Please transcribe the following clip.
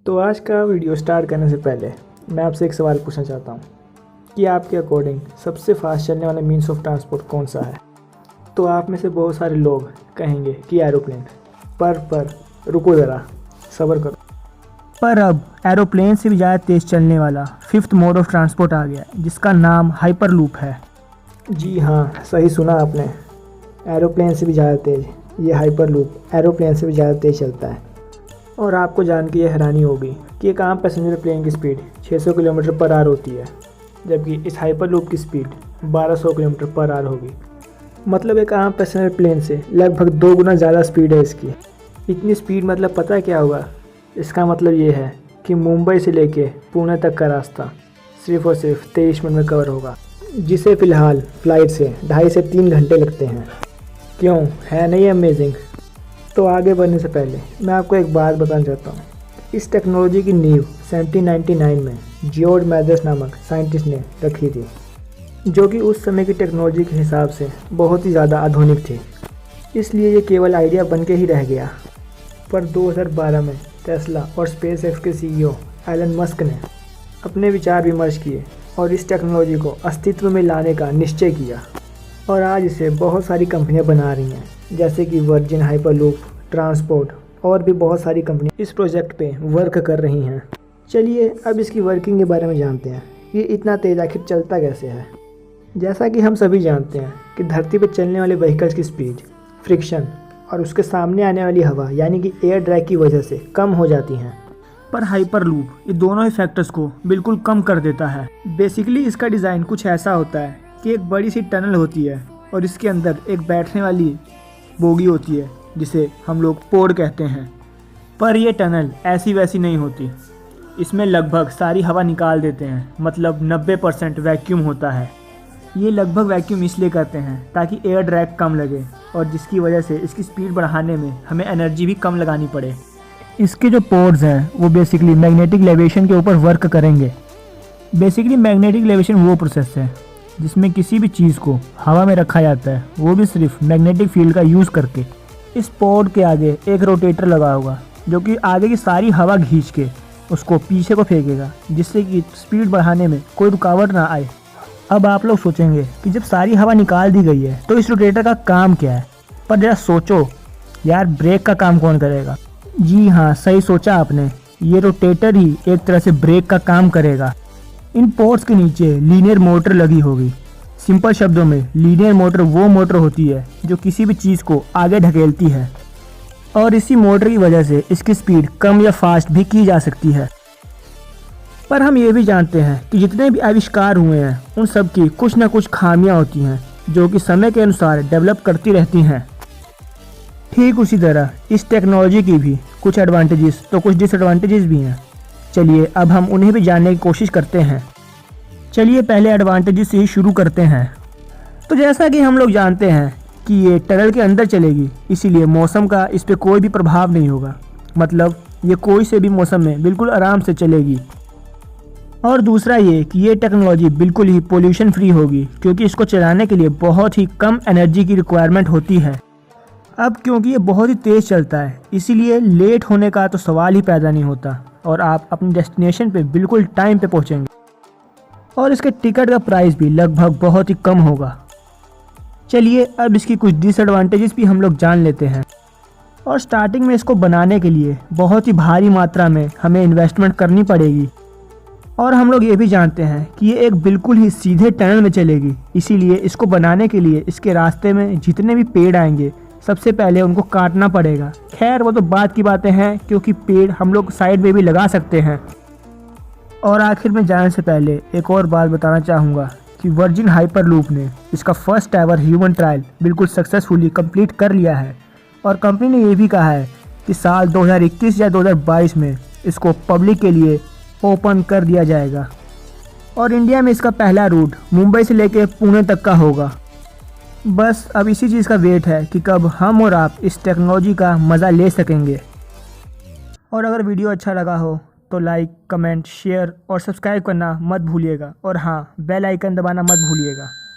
तो आज का वीडियो स्टार्ट करने से पहले मैं आपसे एक सवाल पूछना चाहता हूँ कि आपके अकॉर्डिंग सबसे फास्ट चलने वाला मीन्स ऑफ ट्रांसपोर्ट कौन सा है। तो आप में से बहुत सारे लोग कहेंगे कि एरोप्लेन। पर रुको ज़रा, सब्र करो। पर अब एरोप्लेन से भी ज़्यादा तेज़ चलने वाला फिफ्थ मोड ऑफ ट्रांसपोर्ट आ गया जिसका नाम हाइपरलूप है। जी हाँ, सही सुना आपने। एरोप्लेन से भी ज़्यादा तेज़ ये हाइपरलूप एरोप्लेन से भी ज़्यादा तेज़ चलता है। और आपको जान के ये हैरानी होगी कि एक आम पैसेंजर प्लेन की स्पीड 600 किलोमीटर पर आवर होती है, जबकि इस हाइपरलूप की स्पीड 1200 किलोमीटर पर आवर होगी। मतलब एक आम पैसेंजर प्लेन से लगभग 2 गुना ज़्यादा स्पीड है इसकी। इतनी स्पीड मतलब पता है क्या होगा? इसका मतलब ये है कि मुंबई से लेके पुणे तक का रास्ता सिर्फ़ और सिर्फ 23 मिनट में कवर होगा, जिसे फ़िलहाल फ़्लाइट से 2.5 से 3 घंटे लगते हैं। क्यों, है नहीं अमेजिंग? तो आगे बढ़ने से पहले मैं आपको एक बात बताना चाहता हूँ। इस टेक्नोलॉजी की नींव 1799 में जियोर्ज मैथर्स नामक साइंटिस्ट ने रखी थी, जो कि उस समय की टेक्नोलॉजी के हिसाब से बहुत ही ज़्यादा आधुनिक थी। इसलिए ये केवल आइडिया बन के ही रह गया। पर 2012 में टेस्ला और स्पेसएक्स के सीईओ एलन मस्क ने अपने विचार विमर्श किए और इस टेक्नोलॉजी को अस्तित्व में लाने का निश्चय किया। और आज इसे बहुत सारी कंपनियां बना रही हैं, जैसे कि वर्जिन, हाइपरलूप, ट्रांसपोर्ट और भी बहुत सारी कंपनियां इस प्रोजेक्ट पे वर्क कर रही हैं। चलिए अब इसकी वर्किंग के बारे में जानते हैं। ये इतना तेज़ आखिर चलता कैसे है? जैसा कि हम सभी जानते हैं कि धरती पर चलने वाले व्हीकल्स की स्पीड, फ्रिक्शन और उसके सामने आने वाली हवा यानी कि एयर ड्रैग की वजह से कम हो जाती हैं। पर हाइपरलूप ये दोनों ही फैक्टर्स को बिल्कुल कम कर देता है। बेसिकली इसका डिज़ाइन कुछ ऐसा होता है कि एक बड़ी सी टनल होती है और इसके अंदर एक बैठने वाली बोगी होती है जिसे हम लोग पोड कहते हैं। पर यह टनल ऐसी वैसी नहीं होती, इसमें लगभग सारी हवा निकाल देते हैं, मतलब 90% वैक्यूम होता है। ये लगभग वैक्यूम इसलिए करते हैं ताकि एयर ड्रैग कम लगे और जिसकी वजह से इसकी स्पीड बढ़ाने में हमें एनर्जी भी कम लगानी पड़े। इसके जो पोड्स हैं वो बेसिकली मैग्नेटिक लेविएशन के ऊपर वर्क करेंगे। बेसिकली मैग्नेटिक लेविएशन वो प्रोसेस है जिसमें किसी भी चीज़ को हवा में रखा जाता है, वो भी सिर्फ मैग्नेटिक फील्ड का यूज़ करके। इस पोड के आगे एक रोटेटर लगा होगा जो कि आगे की सारी हवा खींच के उसको पीछे को फेंकेगा, जिससे कि स्पीड बढ़ाने में कोई रुकावट ना आए। अब आप लोग सोचेंगे कि जब सारी हवा निकाल दी गई है तो इस रोटेटर का काम क्या है? पर जरा सोचो यार, ब्रेक का काम कौन करेगा? जी हाँ, सही सोचा आपने, ये रोटेटर ही एक तरह से ब्रेक का काम करेगा। इन पोर्ट्स के नीचे लीनियर मोटर लगी होगी। सिंपल शब्दों में लीनियर मोटर वो मोटर होती है जो किसी भी चीज़ को आगे ढकेलती है और इसी मोटर की वजह से इसकी स्पीड कम या फास्ट भी की जा सकती है। पर हम ये भी जानते हैं कि जितने भी आविष्कार हुए हैं उन सब की कुछ ना कुछ खामियां होती हैं जो कि समय के अनुसार डेवलप करती रहती हैं। ठीक उसी तरह इस टेक्नोलॉजी की भी कुछ एडवांटेजेस तो कुछ डिसएडवांटेजेस भी हैं। चलिए अब हम उन्हें भी जानने की कोशिश करते हैं। चलिए पहले एडवांटेजेस से ही शुरू करते हैं। तो जैसा कि हम लोग जानते हैं कि ये टनल के अंदर चलेगी, इसीलिए मौसम का इस पर कोई भी प्रभाव नहीं होगा। मतलब ये कोई से भी मौसम में बिल्कुल आराम से चलेगी। और दूसरा ये कि ये टेक्नोलॉजी बिल्कुल ही पोल्यूशन फ्री होगी, क्योंकि इसको चलाने के लिए बहुत ही कम एनर्जी की रिक्वायरमेंट होती है। अब क्योंकि ये बहुत ही तेज़ चलता है, इसीलिए लेट होने का तो सवाल ही पैदा नहीं होता और आप अपनी डेस्टिनेशन पे बिल्कुल टाइम पे पहुंचेंगे। और इसके टिकट का प्राइस भी लगभग बहुत ही कम होगा। चलिए अब इसकी कुछ डिसएडवांटेजेस भी हम लोग जान लेते हैं। और स्टार्टिंग में इसको बनाने के लिए बहुत ही भारी मात्रा में हमें इन्वेस्टमेंट करनी पड़ेगी। और हम लोग ये भी जानते हैं कि ये एक बिल्कुल ही सीधे टनल में चलेगी, इसीलिए इसको बनाने के लिए इसके रास्ते में जितने भी पेड़ आएंगे सबसे पहले उनको काटना पड़ेगा। खैर वो तो बात की बातें हैं, क्योंकि पेड़ हम लोग साइड में भी लगा सकते हैं। और आखिर में जाने से पहले एक और बात बताना चाहूँगा कि वर्जिन हाइपरलूप ने इसका फर्स्ट एवर ह्यूमन ट्रायल बिल्कुल सक्सेसफुली कंप्लीट कर लिया है। और कंपनी ने ये भी कहा है कि साल 2021 या 2022 में इसको पब्लिक के लिए ओपन कर दिया जाएगा। और इंडिया में इसका पहला रूट मुंबई से लेकर पुणे तक का होगा। बस अब इसी चीज़ का वेट है कि कब हम और आप इस टेक्नोलॉजी का मज़ा ले सकेंगे। और अगर वीडियो अच्छा लगा हो तो लाइक, कमेंट, शेयर और सब्सक्राइब करना मत भूलिएगा। और हाँ, बेल आइकन दबाना मत भूलिएगा।